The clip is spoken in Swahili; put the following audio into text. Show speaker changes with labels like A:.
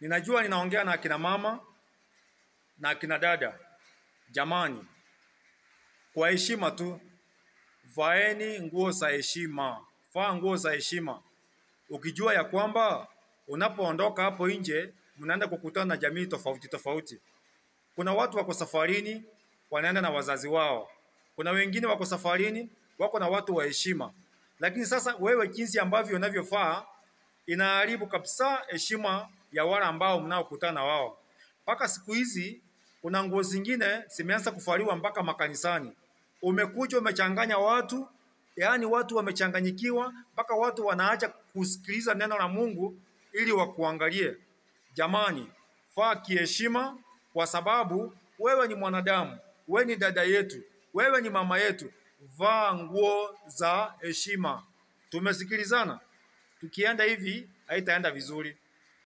A: Ninajua ninaongea na akina mama na akina dada. Jamani, kwa heshima tu, vaeni nguo za heshima. Vaa nguo za heshima, ukijua ya kwamba unapoondoka hapo nje mnaenda kukutana na jamii tofauti tofauti. Kuna watu wako safarini wanaenda na wazazi wao. Kuna wengine wako safarini wako na watu wa heshima. Lakini sasa wewe jinsi ambavyo unavyovaa inaharibu kabisa heshima ya wale ambao mnaokutana na wao. Mpaka siku hizi kuna nguo zingine zimeanza kuvaliwa mpaka makanisani. Umekuja umechanganya watu, yaani watu wamechanganyikiwa mpaka watu wanaacha kusikiliza neno la Mungu ili wakuangalie. Jamani, vaa kiheshima kwa sababu wewe ni mwanadamu, wewe ni dada yetu, wewe ni mama yetu. Vaa nguo za heshima. Tumesikilizana? Tukienda hivi haitaenda vizuri.